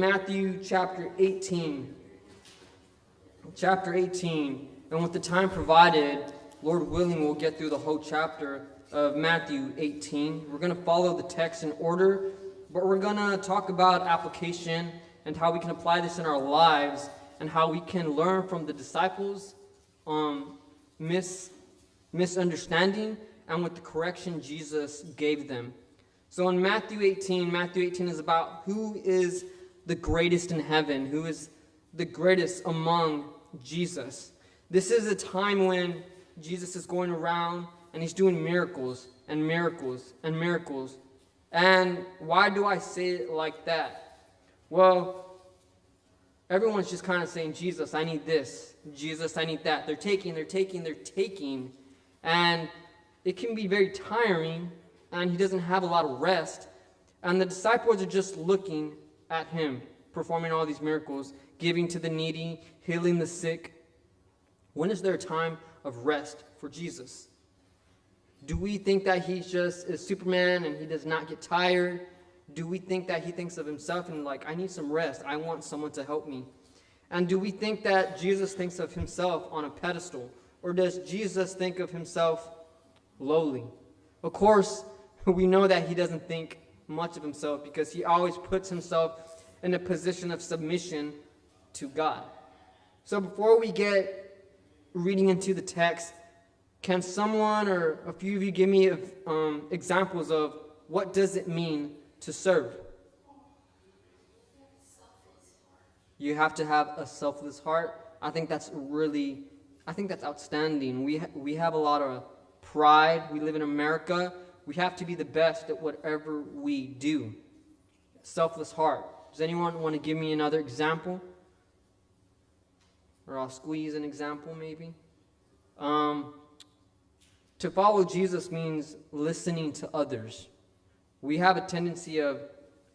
Matthew chapter 18. Chapter 18. And with the time provided, Lord willing, we'll get through the whole chapter of Matthew 18. We're going to follow the text in order, but we're going to talk about application and how we can apply this in our lives and how we can learn from the disciples' misunderstanding and with the correction Jesus gave them. So in Matthew 18 is about who is the greatest in heaven, who is the greatest among Jesus. This is a time when Jesus is going around and he's doing miracles and miracles and miracles. And why do I say it like that? Well, everyone's just kind of saying, Jesus, I need this. Jesus, I need that. They're taking. And it can be very tiring, and he doesn't have a lot of rest. And the disciples are just looking at him, performing all these miracles, giving to the needy, healing the sick. When is there a time of rest for Jesus? Do we think that he's just a Superman and he does not get tired? Do we think that he thinks of himself and like, I need some rest, I want someone to help me? And do we think that Jesus thinks of himself on a pedestal? Or does Jesus think of himself lowly? Of course, we know that he doesn't think much of himself because he always puts himself in a position of submission to God. So before we get reading into the text, can someone or a few of you give me examples of what does it mean to serve? You have to have a selfless heart. I think that's outstanding. We have a lot of pride. We live in America. We have to be the best at whatever we do. Selfless heart. Does anyone want to give me another example? Or I'll squeeze an example maybe. To follow Jesus means listening to others. We have a tendency of,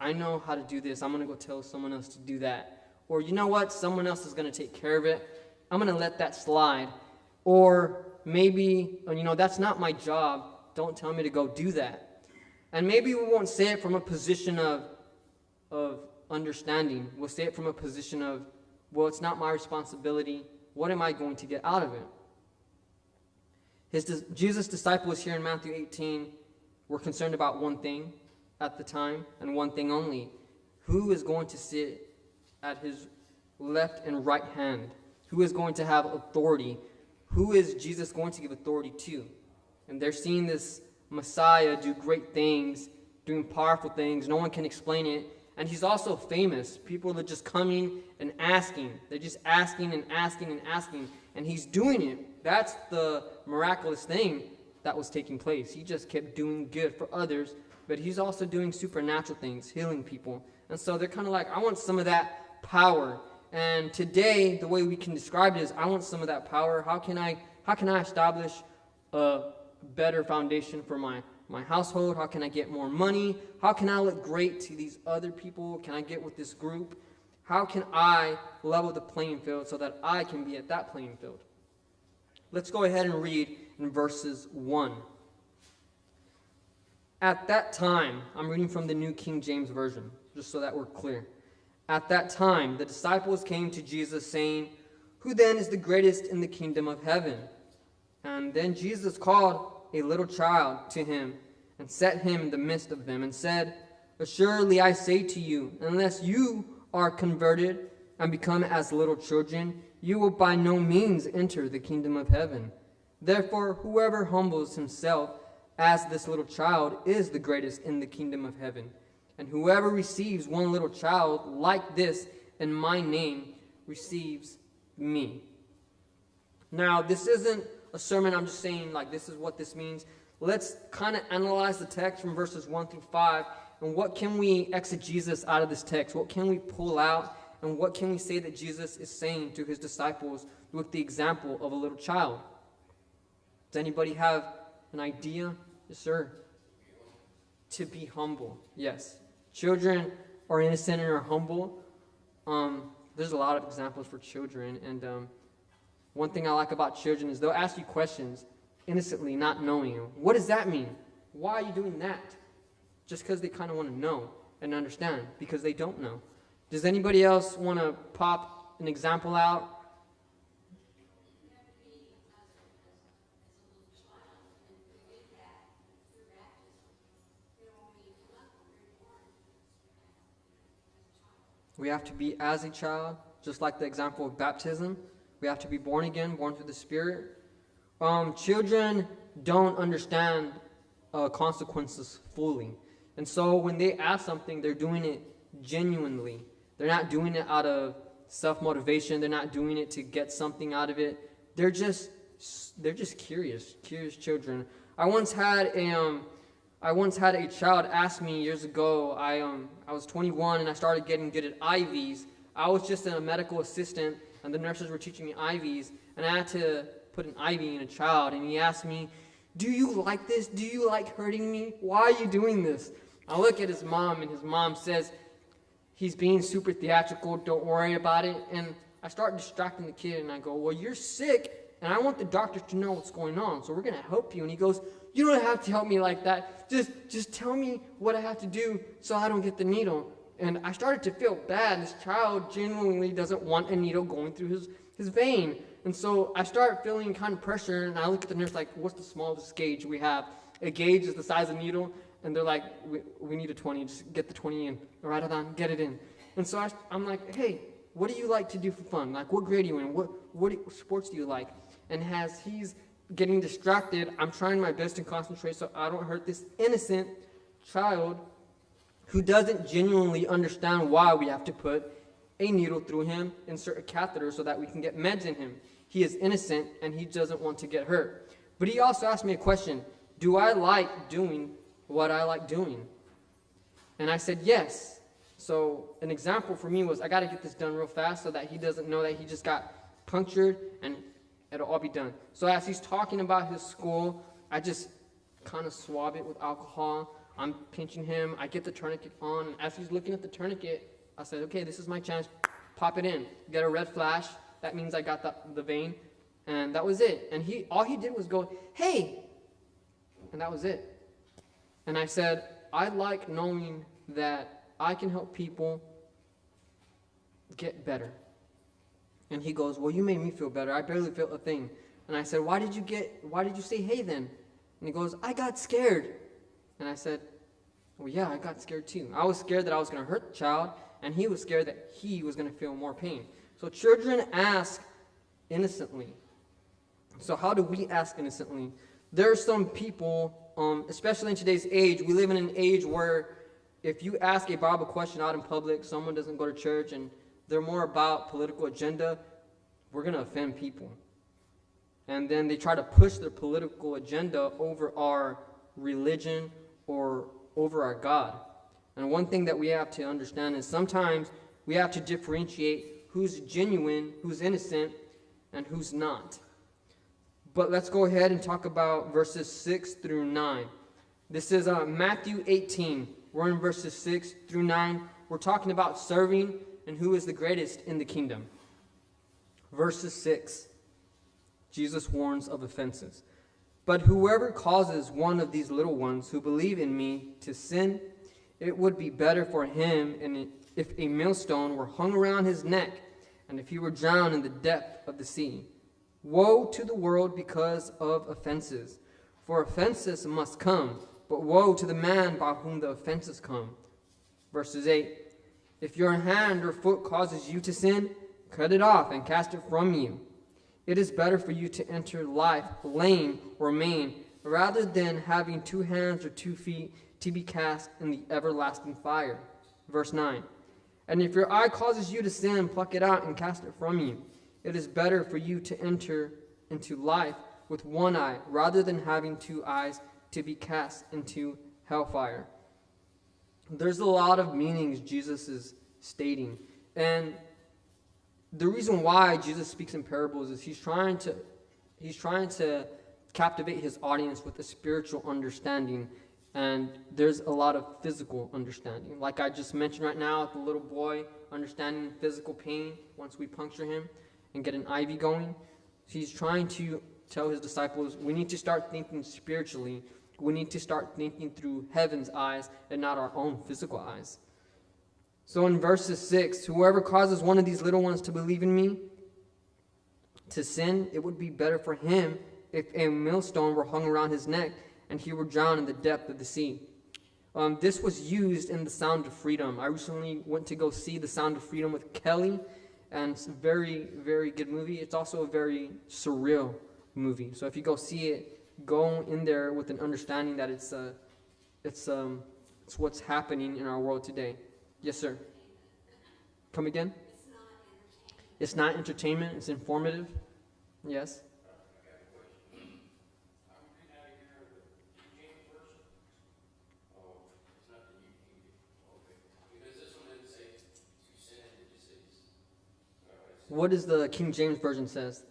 I know how to do this, I'm going to go tell someone else to do that. Or you know what, someone else is going to take care of it, I'm going to let that slide. Or maybe, that's not my job, don't tell me to go do that. And maybe we won't say it from a position of understanding. We'll say it from a position of, well, it's not my responsibility, what am I going to get out of it? Jesus' disciples here in Matthew 18 were concerned about one thing at the time, and one thing only. Who is going to sit at his left and right hand? Who is going to have authority? Who is Jesus going to give authority to? And they're seeing this Messiah do great things, doing powerful things. No one can explain it. And he's also famous. People are just coming and asking. They're just asking and asking and asking. And he's doing it. That's the miraculous thing that was taking place. He just kept doing good for others, but he's also doing supernatural things, healing people. And so they're kind of like, I want some of that power. And today, the way we can describe it is, I want some of that power. How can I establish a better foundation for my household? How can I get more money? How can I look great to these other people? Can I get with this group? How can I level the playing field so that I can be at that playing field? Let's go ahead and read in verses 1. At that time, I'm reading from the New King James Version, just so that we're clear. At that time, the disciples came to Jesus saying, "Who then is the greatest in the kingdom of heaven?" And then Jesus called a little child to him and set him in the midst of them and said, "Assuredly I say to you, unless you are converted and become as little children, you will by no means enter the kingdom of heaven. Therefore, whoever humbles himself as this little child is the greatest in the kingdom of heaven. And whoever receives one little child like this in my name receives me." Now, this isn't a sermon. I'm just saying, like, this is what this means. Let's kind of analyze the text from verses 1 through 5. And what can we exegesis out of this text? What can we pull out? And what can we say that Jesus is saying to his disciples with the example of a little child? Does anybody have an idea? Yes, sir. To be humble. Yes. Children are innocent and are humble. There's a lot of examples for children. And one thing I like about children is they'll ask you questions innocently, not knowing you. What does that mean? Why are you doing that? Just because they kind of want to know and understand, because they don't know. Does anybody else want to pop an example out? We have to be as a child, just like the example of baptism. We have to be born again, born through the Spirit. Children don't understand consequences fully. And so when they ask something, they're doing it genuinely. They're not doing it out of self-motivation. They're not doing it to get something out of it. They're just curious children. I once had a child ask me years ago. I was 21 and I started getting good at IVs. I was just a medical assistant and the nurses were teaching me IVs, and I had to put an IV in a child, and he asked me, "Do you like this? Do you like hurting me? Why are you doing this?" I look at his mom, and his mom says, "He's being super theatrical, don't worry about it." And I start distracting the kid, and I go, "Well, you're sick, and I want the doctors to know what's going on, so we're going to help you." And he goes, "You don't have to help me like that. Just tell me what I have to do so I don't get the needle." And I started to feel bad. This child genuinely doesn't want a needle going through his vein. And so I start feeling kind of pressure, and I look at the nurse like, "What's the smallest gauge we have?" A gauge is the size of a needle, and they're like, we need a 20, just get the 20 in. All right, Adan, get it in. And so I'm like, "Hey, what do you like to do for fun? Like, what grade are you in? What sports do you like?" And as he's getting distracted, I'm trying my best to concentrate so I don't hurt this innocent child who doesn't genuinely understand why we have to put a needle through him, insert a catheter so that we can get meds in him. He is innocent and he doesn't want to get hurt. But he also asked me a question: do I like doing what I like doing? And I said yes. So an example for me was, I got to get this done real fast so that he doesn't know that he just got punctured and it'll all be done. So as he's talking about his school, I just kind of swab it with alcohol. I'm pinching him. I get the tourniquet on. And as he's looking at the tourniquet, I said, "Okay, this is my chance. Pop it in." Get a red flash. That means I got the vein. And that was it. And all he did was go, "Hey." And that was it. And I said, I like knowing that I can help people get better. And he goes, "Well, you made me feel better. I barely felt a thing." And I said, why did you say "hey" then? And he goes, "I got scared." And I said, "Well, yeah, I got scared too. I was scared that I was going to hurt the child, and he was scared that he was going to feel more pain." So children ask innocently. So how do we ask innocently? There are some people, especially in today's age, we live in an age where if you ask a Bible question out in public, someone doesn't go to church, and they're more about political agenda, we're going to offend people. And then they try to push their political agenda over our religion or over our God. And one thing that we have to understand is sometimes we have to differentiate who's genuine, who's innocent, and who's not. But let's go ahead and talk about verses 6 through 9. This is Matthew 18. We're in verses 6 through 9. We're talking about serving and who is the greatest in the kingdom. Verses 6. Jesus warns of offenses. "But whoever causes one of these little ones who believe in me to sin, it would be better for him if a millstone were hung around his neck, and if he were drowned in the depth of the sea. Woe to the world because of offenses! For offenses must come, but woe to the man by whom the offenses come." Verses 8. "If your hand or foot causes you to sin, cut it off and cast it from you. It is better for you to enter life lame or maimed, rather than having 2 hands or 2 feet to be cast in the everlasting fire." Verse 9. "And if your eye causes you to sin, pluck it out and cast it from you. It is better for you to enter into life with 1 eye, rather than having 2 eyes to be cast into hellfire." There's a lot of meanings Jesus is stating. And the reason why Jesus speaks in parables is he's trying to captivate his audience with a spiritual understanding, and there's a lot of physical understanding. Like I just mentioned right now, the little boy understanding physical pain once we puncture him and get an IV going. He's trying to tell his disciples, we need to start thinking spiritually. We need to start thinking through heaven's eyes and not our own physical eyes. So in verses 6, whoever causes one of these little ones to believe in me, to sin, it would be better for him if a millstone were hung around his neck and he were drowned in the depth of the sea. This was used in The Sound of Freedom. I recently went to go see The Sound of Freedom with Kelly, and it's a very, very good movie. It's also a very surreal movie. So if you go see it, go in there with an understanding that it's what's happening in our world today. Yes, sir. Come again? It's not entertainment. It's informative. Yes. What does the King James Version says?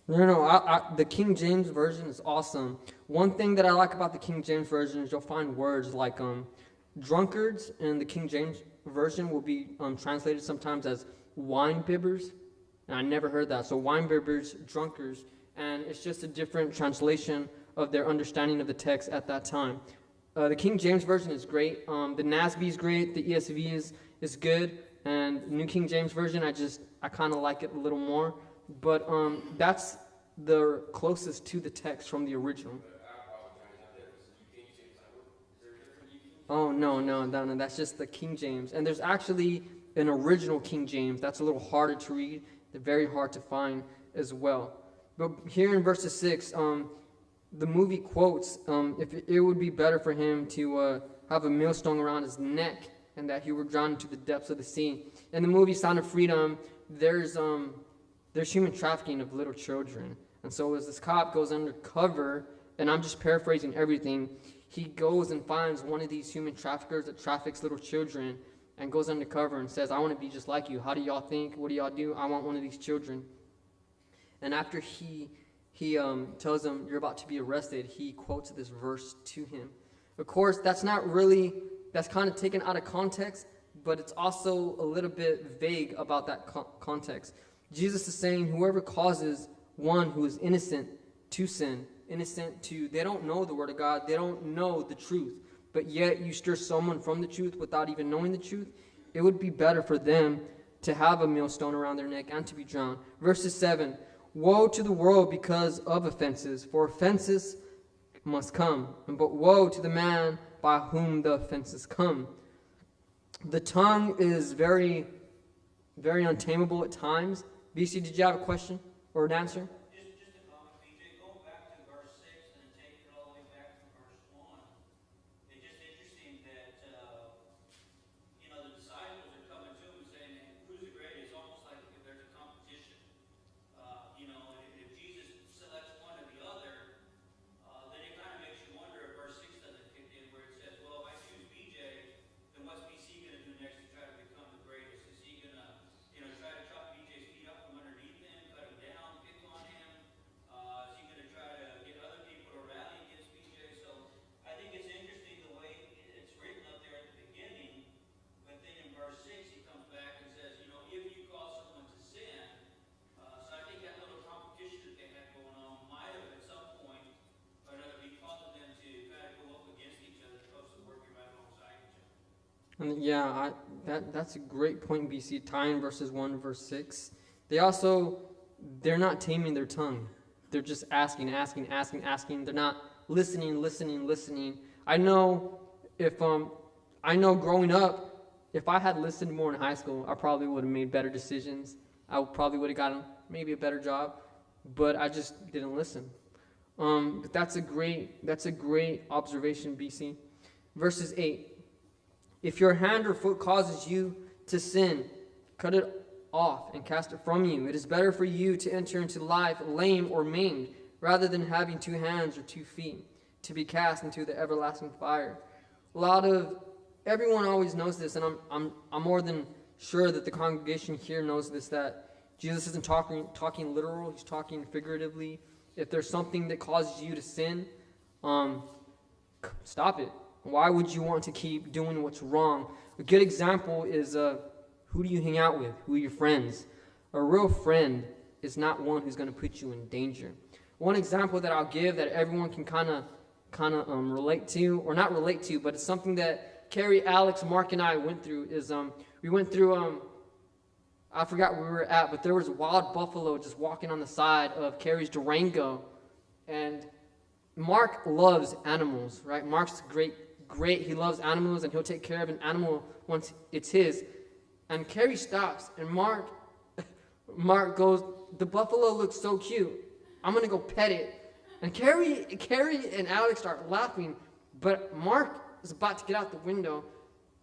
No. The King James Version is awesome. One thing that I like about the King James Version is you'll find words like drunkards in the King James Version will be translated sometimes as wine bibbers. And I never heard that. So wine bibbers, drunkards, and it's just a different translation of their understanding of the text at that time. The King James Version is great. The NASB is great. The ESV is good. And New King James Version, I kind of like it a little more. But that's the closest to the text from the original. Oh, no, that's just the King James. And there's actually an original King James that's a little harder to read. They're very hard to find as well. But here in verses 6, the movie quotes, if it would be better for him to have a millstone around his neck and that he were drowned into the depths of the sea. In the movie Sound of Freedom, there's human trafficking of little children. And so as this cop goes undercover, and I'm just paraphrasing everything, he goes and finds one of these human traffickers that traffics little children and goes undercover and says, I want to be just like you. How do y'all think? What do y'all do? I want one of these children. And after he tells him, you're about to be arrested, he quotes this verse to him. Of course, that's kind of taken out of context, but it's also a little bit vague about that context. Jesus is saying, whoever causes one who is innocent to sin, they don't know the word of God, they don't know the truth, but yet you stir someone from the truth without even knowing the truth, it would be better for them to have a millstone around their neck and to be drowned. Verses 7, woe to the world because of offenses, for offenses must come, but woe to the man by whom the offenses come. The tongue is very, very untamable at times. BC, did you have a question or an answer? Just a comment, BJ. Going back to verse 6 and taking it all the way back to verse 1, it's just interesting that, the disciples are coming to him and saying, who's the greatest? It's almost like if there's a competition. If Jesus selects one or the other, then it kind of makes you wonder if verse 6 doesn't kick in where it says, well, if I choose BJ, then what's BC going to do next to try to become the greatest? Is he going to, try to chop BJ's feet up from underneath him, cut him down, pick on him? Is he going to try to get other people to rally against BJ? So I think it's interesting the way it's written up there at the beginning, but then in verse 6 he comes back and says, if you cause someone to sin, so I think that little competition that they had going on might have at some point or another be causing them to try to go up against each other as opposed to working right alongside each other. And yeah, that's a great point, BC, tying verses 1 to verse 6. They're not taming their tongue. They're just asking. They're not listening. I know growing up, if I had listened more in high school, I probably would have made better decisions. I probably would have gotten maybe a better job, but I just didn't listen. But that's a great observation, BC. Verses 8. If your hand or foot causes you to sin, cut it off and cast it from you. It is better for you to enter into life lame or maimed, rather than having 2 hands or 2 feet, to be cast into the everlasting fire. Everyone always knows this, and I'm more than sure that the congregation here knows this, that Jesus isn't talking literal, he's talking figuratively. If there's something that causes you to sin, stop it. Why would you want to keep doing what's wrong? A good example is who do you hang out with? Who are your friends? A real friend is not one who's going to put you in danger. One example that I'll give that everyone can kind of relate to, or not relate to, but it's something that Carrie, Alex, Mark, and I went through, is we went through, I forgot where we were at, but there was a wild buffalo just walking on the side of Carrie's Durango, and Mark loves animals, right? Mark's great, he loves animals, and he'll take care of an animal once it's his. And Carrie stops, and Mark goes, the buffalo looks so cute. I'm going to go pet it. And Carrie and Alex start laughing, but Mark is about to get out the window.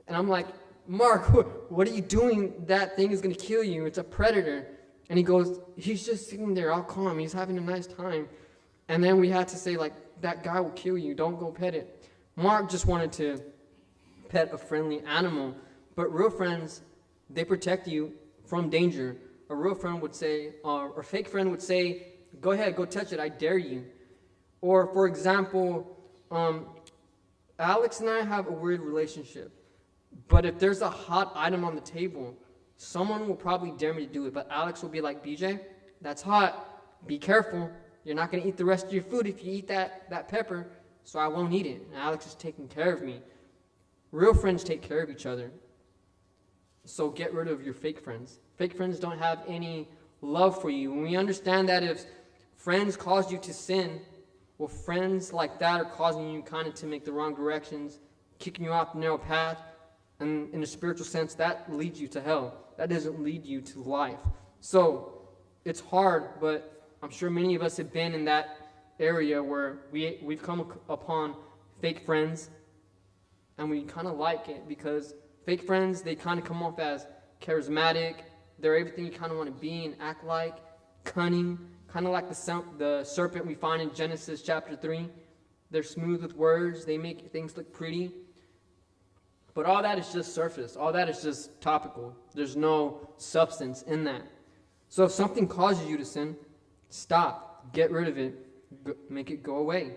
And I'm like, Mark, what are you doing? That thing is going to kill you. It's a predator. And he goes, he's just sitting there all calm. He's having a nice time. And then we had to say, like, that guy will kill you. Don't go pet it. Mark just wanted to pet a friendly animal. But real friends, they protect you from danger. A real friend would say, or a fake friend would say, go ahead, go touch it, I dare you. Or, for example, Alex and I have a weird relationship. But if there's a hot item on the table, someone will probably dare me to do it. But Alex will be like, BJ, that's hot. Be careful. You're not going to eat the rest of your food if you eat that pepper, so I won't eat it. And Alex is taking care of me. Real friends take care of each other. So get rid of your fake friends. Fake friends don't have any love for you. When we understand that if friends cause you to sin, well, friends like that are causing you kind of to make the wrong directions, kicking you off the narrow path, and in a spiritual sense, that leads you to hell. That doesn't lead you to life. So it's hard, but I'm sure many of us have been in that area where we've come upon fake friends, and we kind of like it because fake friends, they kind of come off as charismatic. They're everything you kind of want to be and act like, cunning, kind of like the serpent we find in Genesis chapter 3. They're smooth with words. They make things look pretty. But all that is just surface. All that is just topical. There's no substance in that. So if something causes you to sin, stop. Get rid of it. Make it go away.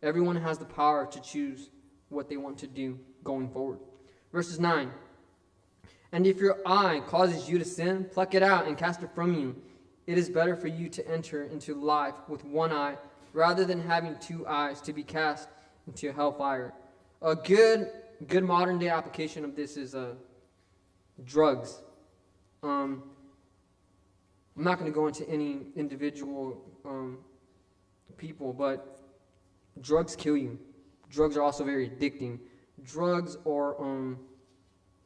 Everyone has the power to choose what they want to do going forward. Verses 9. And if your eye causes you to sin, pluck it out and cast it from you. It is better for you to enter into life with one eye, rather than having two eyes to be cast into hellfire. A good modern day application of this is drugs. I'm not going to go into any individual people, but drugs kill you. Drugs are also very addicting. Drugs are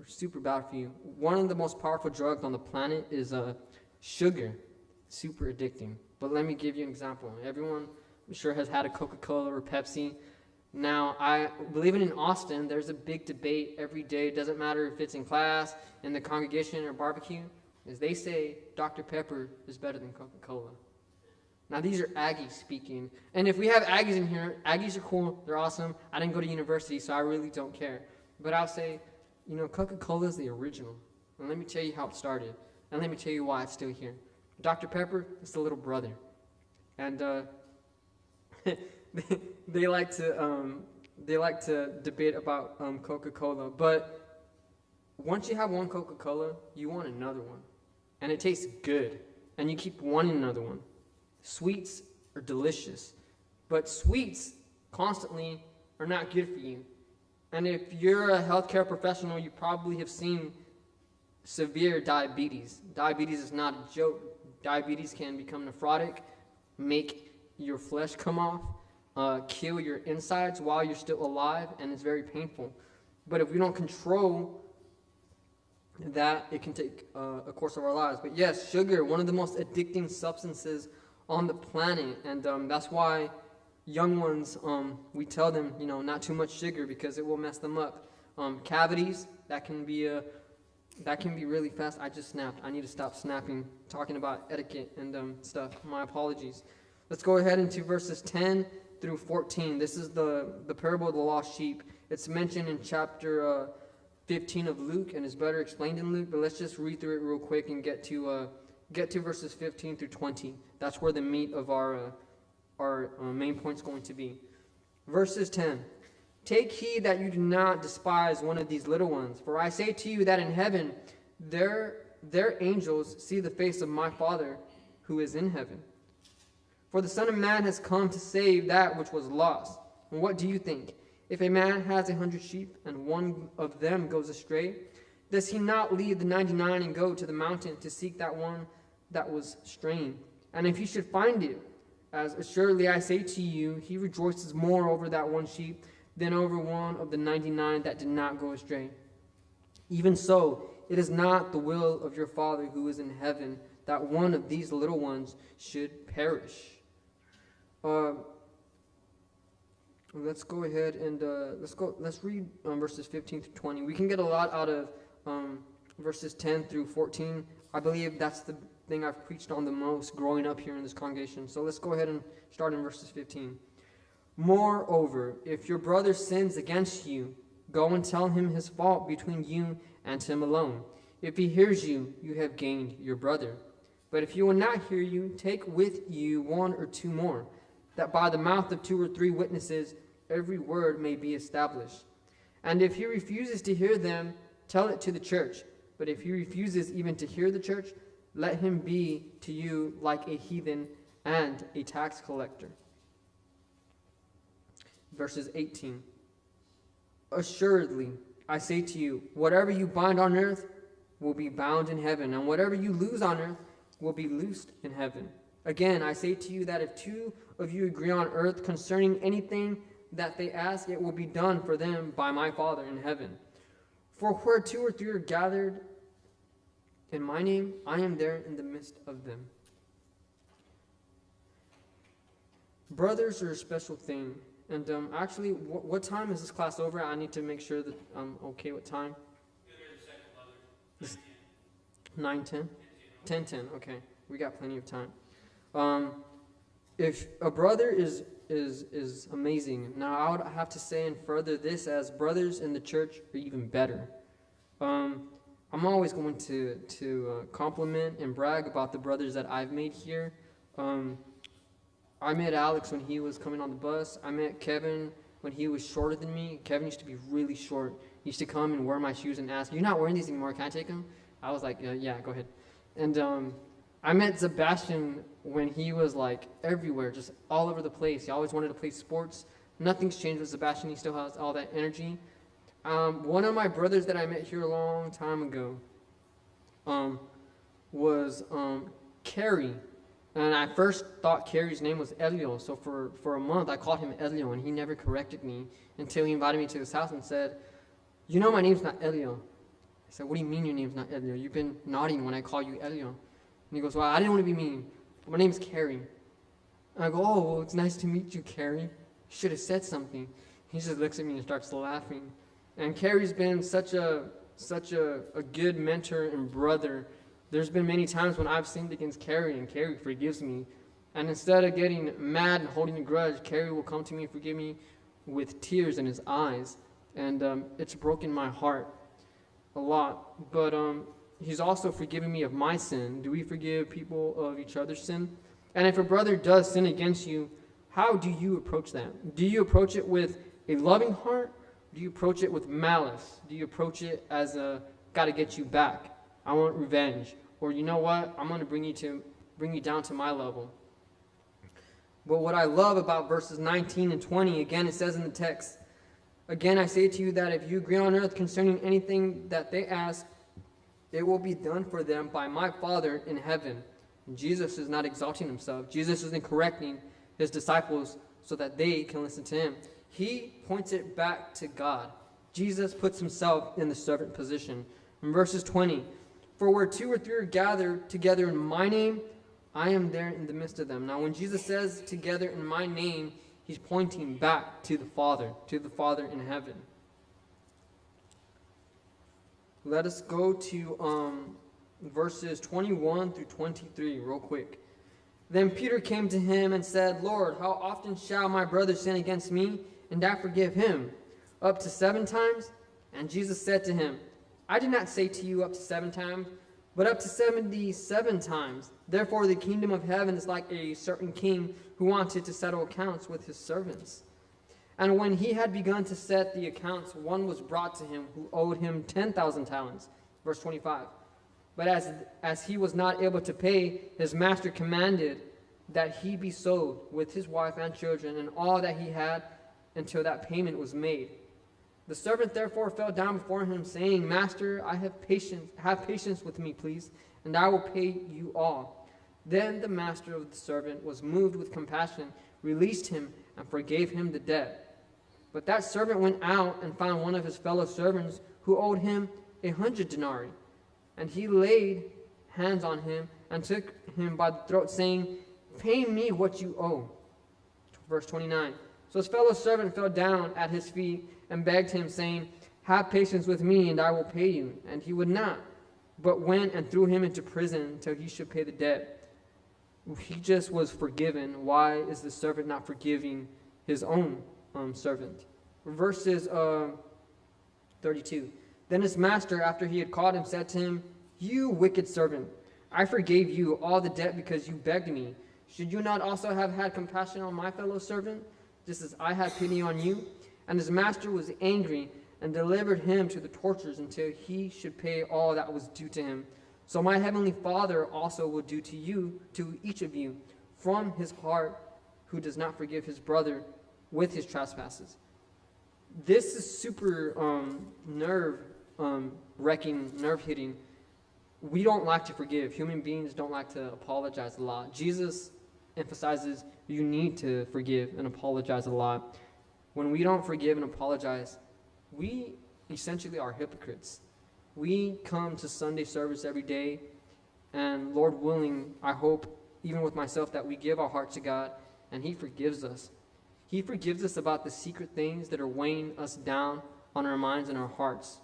super bad for you. One of the most powerful drugs on the planet is sugar. Super addicting. But let me give you an example. Everyone, I'm sure, has had a Coca-Cola or Pepsi. Now, I believe in Austin, there's a big debate every day. It doesn't matter if it's in class, in the congregation, or barbecue. As they say, Dr. Pepper is better than Coca-Cola. Now, these are Aggies speaking. And if we have Aggies in here, Aggies are cool. They're awesome. I didn't go to university, so I really don't care. But I'll say, Coca-Cola is the original. And let me tell you how it started. And let me tell you why it's still here. Dr. Pepper is the little brother. And they like to debate about Coca-Cola. But once you have one Coca-Cola, you want another one. And it tastes good. And you keep wanting another one. Sweets are delicious. But sweets constantly are not good for you. And if you're a healthcare professional, you probably have seen severe diabetes. Diabetes is not a joke. Diabetes can become nephrotic, make your flesh come off, kill your insides while you're still alive, and it's very painful. But if we don't control that, it can take a course of our lives. But yes, sugar, one of the most addicting substances on the planet, and that's why young ones, we tell them, not too much sugar because it will mess them up. Cavities, that can be really fast. I just snapped. I need to stop snapping, talking about etiquette and stuff. My apologies. Let's go ahead into verses 10 through 14. This is the parable of the lost sheep. It's mentioned in chapter 15 of Luke, and is better explained in Luke, but let's just read through it real quick and get to verses 15 through 20. That's where the meat of our main point is going to be. Verses 10. Take heed that you do not despise one of these little ones, for I say to you that in heaven their angels see the face of my Father who is in heaven. For the Son of Man has come to save that which was lost. And what do you think? If a man has 100 sheep, and one of them goes astray, does he not leave the 99 and go to the mountain to seek that one that was straying? And if he should find it, as assuredly I say to you, he rejoices more over that one sheep than over one of the 99 that did not go astray. Even so, it is not the will of your Father who is in heaven that one of these little ones should perish. Let's go ahead and let's read verses 15 through 20. We can get a lot out of verses 10 through 14. I believe that's the thing I've preached on the most growing up here in this congregation. So let's go ahead and start in verses 15. Moreover, if your brother sins against you, go and tell him his fault between you and him alone. If he hears you, you have gained your brother. But if he will not hear you, take with you one or two more, that by the mouth of 2 or 3 witnesses every word may be established. And if he refuses to hear them, tell it to the church. But if he refuses even to hear the church, let him be to you like a heathen and a tax collector. Verses 18. Assuredly, I say to you, whatever you bind on earth will be bound in heaven, and whatever you loose on earth will be loosed in heaven. Again, I say to you that if 2 of you agree on earth concerning anything that they ask, it will be done for them by my Father in heaven. For where 2 or 3 are gathered in my name, I am there in the midst of them. Brothers are a special thing. And actually, what time is this class over? I need to make sure that I'm okay with time. 9:10? 10:10, okay. We got plenty of time. If a brother is amazing. Now, I would have to say and further this as brothers in the church are even better. I'm always going to compliment and brag about the brothers that I've made here. I met Alex when he was coming on the bus. I met Kevin when he was shorter than me. Kevin used to be really short. He used to come and wear my shoes and ask, "You're not wearing these anymore, can I take them?" I was like, yeah, go ahead. And I met Sebastian when he was like everywhere, just all over the place. He always wanted to play sports. Nothing's changed with Sebastian. He still has all that energy. One of my brothers that I met here a long time ago was Carrie. And I first thought Carrie's name was Elio. So for a month, I called him Elio, and he never corrected me until he invited me to his house and said, "You know my name's not Elio." I said, "What do you mean your name's not Elio? You've been nodding when I call you Elio." And he goes, "Well, I didn't want to be mean. My name's Carrie." And I go, "Oh, well, it's nice to meet you, Carrie. You should have said something." He just looks at me and starts laughing. And Carrie's been such a good mentor and brother. There's been many times when I've sinned against Carrie, and Carrie forgives me. And instead of getting mad and holding a grudge, Carrie will come to me and forgive me with tears in his eyes. And it's broken my heart a lot. But he's also forgiven me of my sin. Do we forgive people of each other's sin? And if a brother does sin against you, how do you approach that? Do you approach it with a loving heart? Do you approach it with malice? Do you approach it as a, gotta get you back? I want revenge. Or you know what? I'm going to bring you down to my level. But what I love about verses 19 and 20, again, it says in the text, "Again, I say to you that if you agree on earth concerning anything that they ask, it will be done for them by my Father in heaven." And Jesus is not exalting himself. Jesus isn't correcting his disciples so that they can listen to him. He points it back to God. Jesus puts himself in the servant position. In verses 20, "For where 2 or 3 are gathered together in my name, I am there in the midst of them." Now, when Jesus says together in my name, he's pointing back to the Father in heaven. Let us go to verses 21 through 23 real quick. "Then Peter came to him and said, 'Lord, how often shall my brother sin against me, and I forgive him? Up to 7 times?' And Jesus said to him, I did not say to you up to 7 times, but up to 77 times. Therefore the kingdom of heaven is like a certain king who wanted to settle accounts with his servants. And when he had begun to set the accounts, one was brought to him who owed him 10,000 talents. Verse 25. But as he was not able to pay, his master commanded that he be sold with his wife and children and all that he had until that payment was made. The servant therefore fell down before him, saying, Master, have patience with me, please, and I will pay you all. Then the master of the servant was moved with compassion, released him, and forgave him the debt. But that servant went out and found one of his fellow servants who owed him 100 denarii. And he laid hands on him and took him by the throat, saying, Pay me what you owe. Verse 29. So his fellow servant fell down at his feet and begged him, saying, Have patience with me, and I will pay you. And he would not, but went and threw him into prison until he should pay the debt. He just was forgiven. Why is the servant not forgiving his own servant? Verses 32. Then his master, after he had called him, said to him, You wicked servant, I forgave you all the debt because you begged me. Should you not also have had compassion on my fellow servant, just as I had pity on you? And his master was angry and delivered him to the torturers until he should pay all that was due to him. So my heavenly Father also will do to you, to each of you, from his heart, who does not forgive his brother with his trespasses. This is super nerve-wracking, nerve-hitting. We don't like to forgive. Human beings don't like to apologize a lot. Jesus emphasizes you need to forgive and apologize a lot. When we don't forgive and apologize, we essentially are hypocrites. We come to Sunday service every day, and Lord willing, I hope, even with myself, that we give our heart to God, and He forgives us. He forgives us about the secret things that are weighing us down on our minds and our hearts.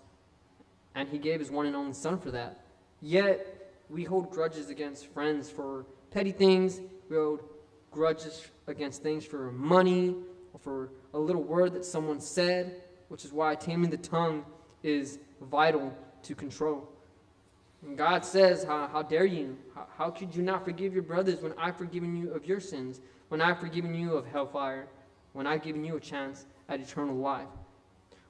And He gave His one and only Son for that. Yet, we hold grudges against friends for petty things. We hold grudges against things for money, or for a little word that someone said, which is why taming the tongue is vital to control. And God says, how dare you? How could you not forgive your brothers when I've forgiven you of your sins, when I've forgiven you of hellfire, when I've given you a chance at eternal life?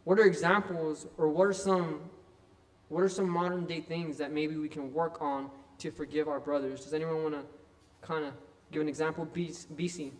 What are examples, or what are some modern day things that maybe we can work on to forgive our brothers? Does anyone want to kind of give an example? BC.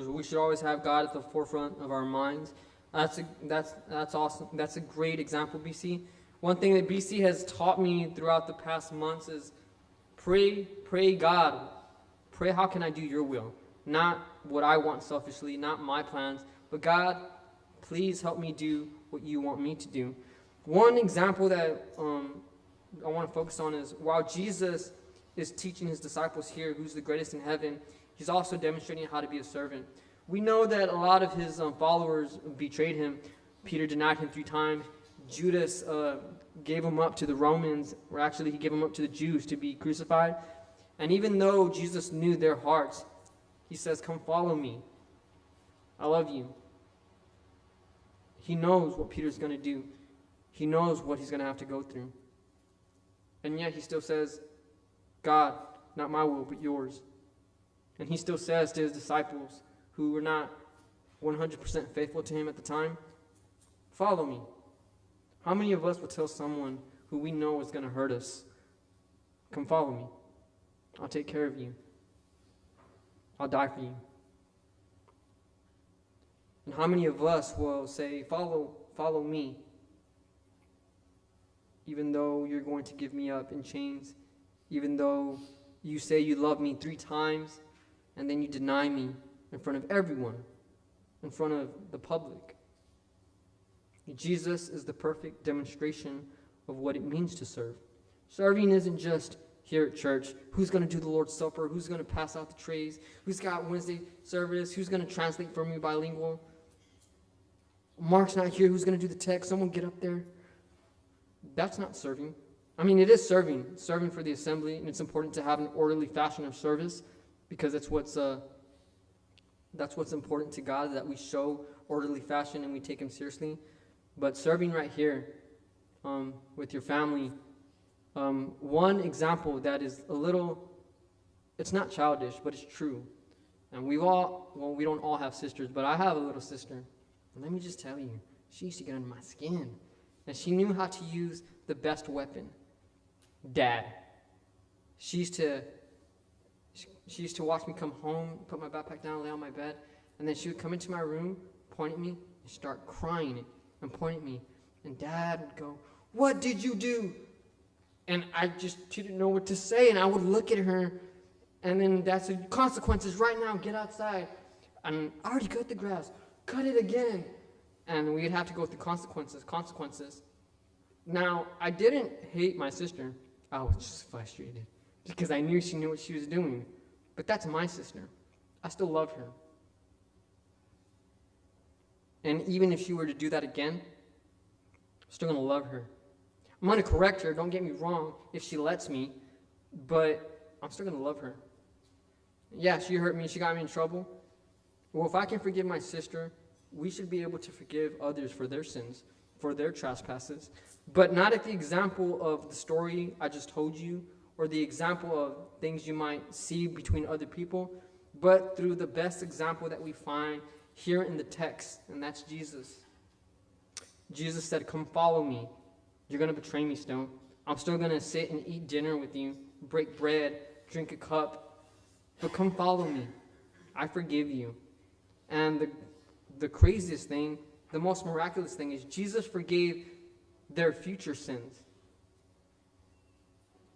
We should always have God at the forefront of our minds. That's awesome. That's a great example, BC. One thing that BC has taught me throughout the past months is pray God. Pray, how can I do your will? Not what I want selfishly, not my plans, but God, please help me do what you want me to do. One example that I want to focus on is while Jesus is teaching his disciples here who's the greatest in heaven, he's also demonstrating how to be a servant. We know that a lot of his followers betrayed him. Peter denied him 3 times. Judas gave him up to the Romans, or actually he gave him up to the Jews to be crucified. And even though Jesus knew their hearts, He says, come follow me. I love you. He knows what Peter's going to do. He knows what he's going to have to go through. And yet he still says, God, not my will, but yours. And he still says to his disciples, who were not 100% faithful to him at the time, follow me. How many of us would tell someone who we know is going to hurt us, come follow me. I'll take care of you. I'll die for you. And how many of us will say, follow me, even though you're going to give me up in chains, even though you say you love me 3 times, and then you deny me in front of everyone, in front of the public. Jesus is the perfect demonstration of what it means to serve. Serving isn't just here at church, who's going to do the Lord's Supper, who's going to pass out the trays, who's got Wednesday service, who's going to translate for me bilingual. Mark's not here, who's going to do the text, someone get up there. That's not serving. I mean, it is serving for the assembly, and it's important to have an orderly fashion of service, because that's what's important to God, that we show orderly fashion and we take him seriously. But serving right here with your family, one example that is a little, it's not childish, but it's true. And we don't all have sisters, but I have a little sister. And let me just tell you, she used to get under my skin. And she knew how to use the best weapon, Dad. She used to watch me come home, put my backpack down, lay on my bed, and then she would come into my room, point at me, and start crying and point at me. And Dad would go, "What did you do?" And she didn't know what to say, and I would look at her, and then Dad said, "Consequences right now, get outside." And I already cut the grass, cut it again. And we'd have to go through consequences. Now, I didn't hate my sister. I was just frustrated because I knew she knew what she was doing. But that's my sister. I still love her. And even if she were to do that again, I'm still going to love her. I'm going to correct her, don't get me wrong, if she lets me, but I'm still going to love her. Yeah, she hurt me, she got me in trouble. Well, if I can forgive my sister, we should be able to forgive others for their sins, for their trespasses, but not at the example of the story I just told you, or the example of things you might see between other people, but through the best example that we find here in the text, and that's Jesus. Jesus said, "Come follow me." You're going to betray me still. I'm still going to sit and eat dinner with you, break bread, drink a cup, but come follow me. I forgive you. And the craziest thing, the most miraculous thing is Jesus forgave their future sins.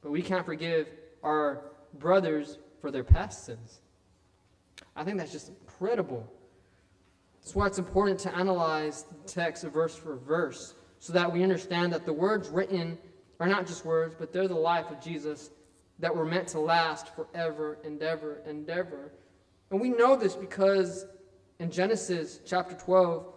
But we can't forgive our brothers for their past sins. I think that's just incredible. That's why it's important to analyze the text verse for verse, so that we understand that the words written are not just words, but they're the life of Jesus that were meant to last forever and ever and ever. And we know this because in Genesis chapter 12,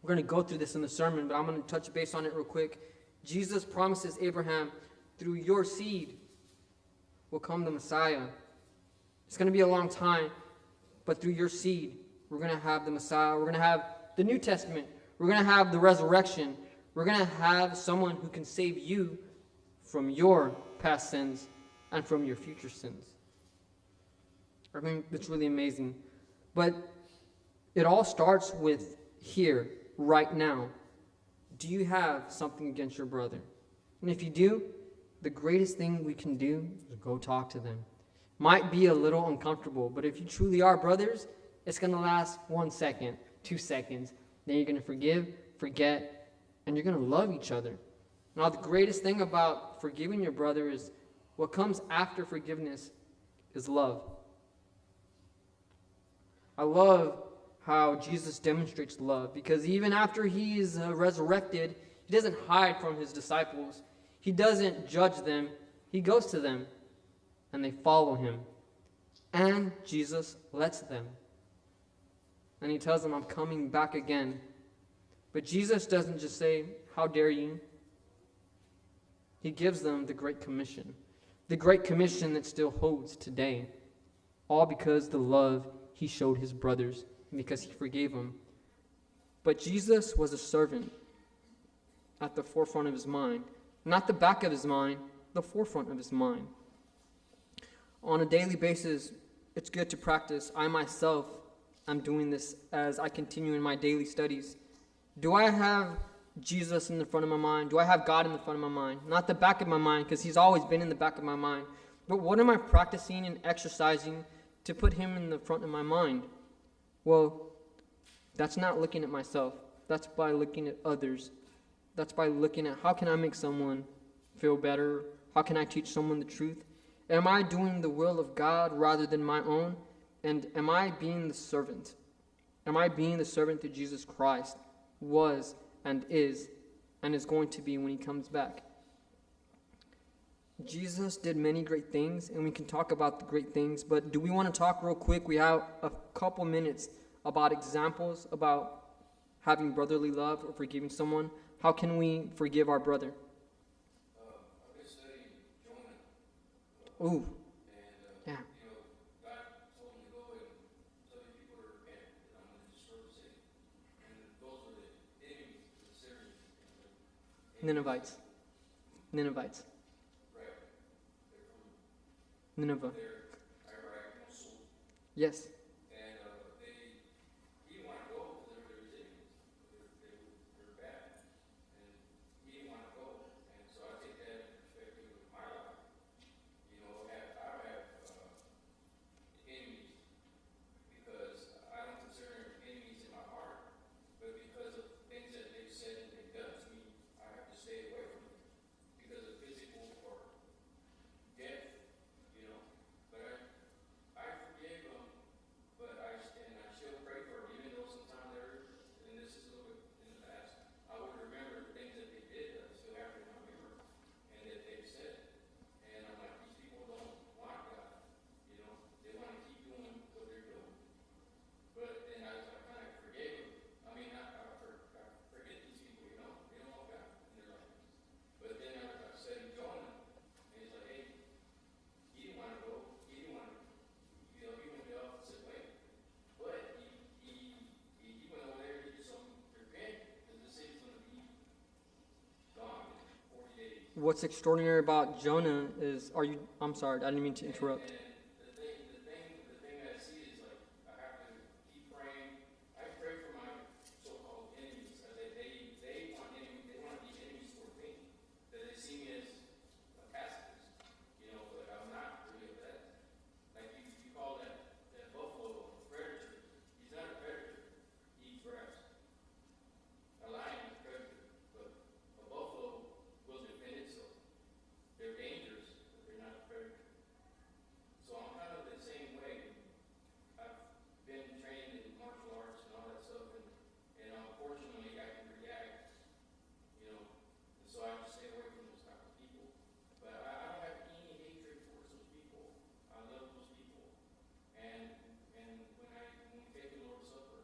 we're going to go through this in the sermon, but I'm going to touch base on it real quick. Jesus promises Abraham, through your seed will come the Messiah. It's going to be a long time, but through your seed, we're going to have the Messiah. We're going to have the New Testament. We're going to have the resurrection. We're going to have someone who can save you from your past sins and from your future sins. I mean, it's really amazing. But it all starts with here, right now. Do you have something against your brother? And if you do, the greatest thing we can do is go talk to them. Might be a little uncomfortable, but if you truly are brothers, it's going to last 1 second, 2 seconds. Then you're going to forgive, forget, and you're going to love each other. Now, the greatest thing about forgiving your brother is what comes after forgiveness is love. I love how Jesus demonstrates love, because even after he is resurrected, he doesn't hide from his disciples. He doesn't judge them. He goes to them, and they follow him. And Jesus lets them. And he tells them, "I'm coming back again." But Jesus doesn't just say, "How dare you?" He gives them the Great Commission. The Great Commission that still holds today. all because the love he showed his brothers, and because he forgave them. But Jesus was a servant at the forefront of his mind, not the back of his mind, the forefront of his mind. On a daily basis, it's good to practice. I myself am doing this as I continue in my daily studies. Do I have Jesus in the front of my mind? Do I have God in the front of my mind? Not the back of my mind, because he's always been in the back of my mind. But what am I practicing and exercising to put him in the front of my mind? Well, that's not looking at myself. That's by looking at others. That's by looking at how can I make someone feel better? How can I teach someone the truth? Am I doing the will of God rather than my own? And am I being the servant? Am I being the servant that Jesus Christ was and is going to be when he comes back? Jesus did many great things, and we can talk about the great things, but do we want to talk real quick? We have a couple minutes about examples about having brotherly love or forgiving someone. How can we forgive our brother? I've been studying Jonah. Ooh, And, yeah. God told him to go and tell the people to repent, and I'm going to destroy the city. And those were the enemies of the Syrians. Ninevites. Ninevites. Right. They're from Nineveh. there, Iraq, Mosul. Yes. And he didn't want to go because they were his enemies. They were bad. And he didn't want to go. And so I take that in perspective of my life. You know, I have enemies because I don't consider them enemies in my heart, but because of things that they've said and they've done to me, I have to stay away from them because of physical or death, you know. But I forgave them, but I still pray for them, even though sometimes and this is a little bit in the past, I would remember the things that they did that I still have in my memory and that they've said. And I'm like, these people don't want God, you know. They want to keep doing what they're doing. But then I kind of forgave them. I mean, I forget these people, you know. They don't know God in their life. But then I studied Jonah, and he's like, hey, he didn't want to go. He didn't want to, you know, he went the opposite way. But he went over there, he did some repent, because the city's going to be gone in 40 days. What's extraordinary about Jonah is, I'm sorry, I didn't mean to interrupt. And the thing that I see is like I have to keep praying. I pray for my so-called enemies. They want to be enemies toward me. That they see me as a pacifist, you know, but I'm not really that. Like you call that buffalo a predator. He's not a predator. He eats grass. A lion is a predator, but a buffalo will defend itself. They're dangerous, but they're not a predator. So I'm kind of the same way. I've been trained in martial arts and all that stuff, and unfortunately I can react, you know, and so I just stay away from those type of people. But I don't have any hatred towards those people. I love those people. And when we take the Lord's Supper,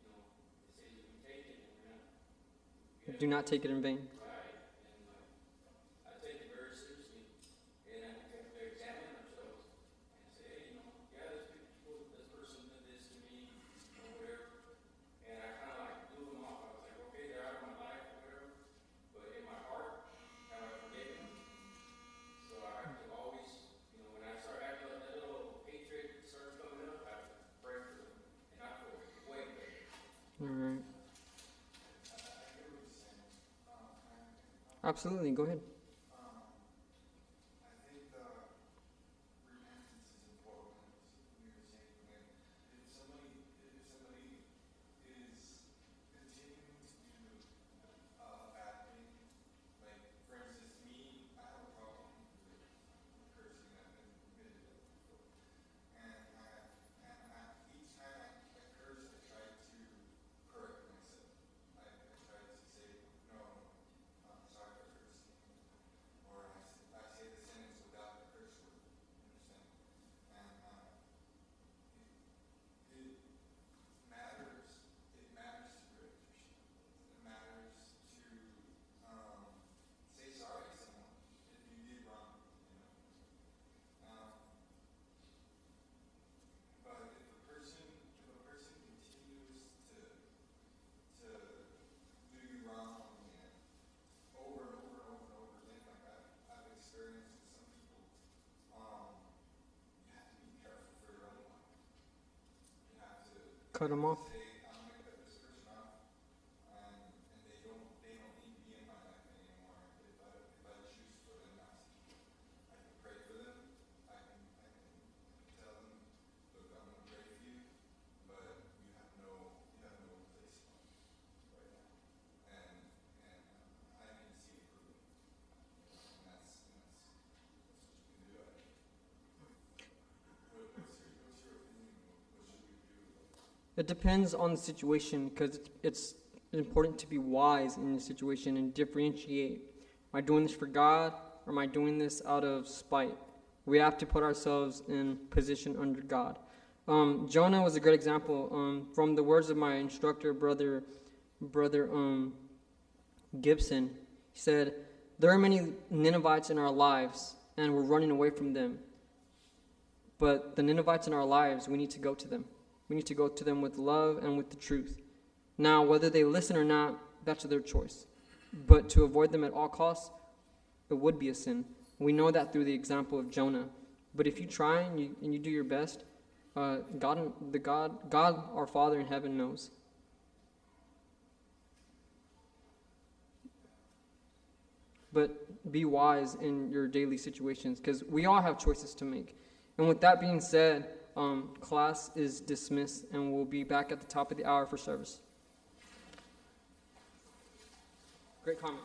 you know, it says if we take it, we're not Do not take it in vain. right. And I take it very seriously. And I think we have to examine ourselves and say, hey, you know, yeah, there's people, this person did this to me, or whatever. And I kind of like blew them off. I was like, okay, they're out of my life, or whatever. But in my heart, have I forgiven them? So I have to always, you know, when I start acting like that little hatred starts coming up, I have to pray for them. And I feel way better. All right. Absolutely, go ahead. I think repentance is important. We were saying that if somebody is continuing to do a bad thing, like for instance, me, I have a problem with cursing. I've been admitted that before, and each time I curse, I try to correct myself. I try to say no, I'm sorry for cursing. Cut them off. say, I'm gonna cut this person off, and they don't need to be in my life anymore. If I choose for them not to, I can pray for them. I can tell them, look, I'm gonna pray for you, but you have no place right now. And I need to see improvement. And that's what you can do. What's your opinion? What should we do? It depends on the situation, because it's important to be wise in the situation and differentiate. Am I doing this for God, or am I doing this out of spite? We have to put ourselves in position under God. Jonah was a great example. From the words of my instructor, brother Gibson, he said, there are many Ninevites in our lives, and we're running away from them. But the Ninevites in our lives, we need to go to them. We need to go to them with love and with the truth. Now, whether they listen or not, that's their choice. But to avoid them at all costs, it would be a sin. We know that through the example of Jonah. But if you try and you do your best, God, our Father in heaven, knows. But be wise in your daily situations, because we all have choices to make. And with that being said, class is dismissed, and we'll be back at the top of the hour for service. Great comment.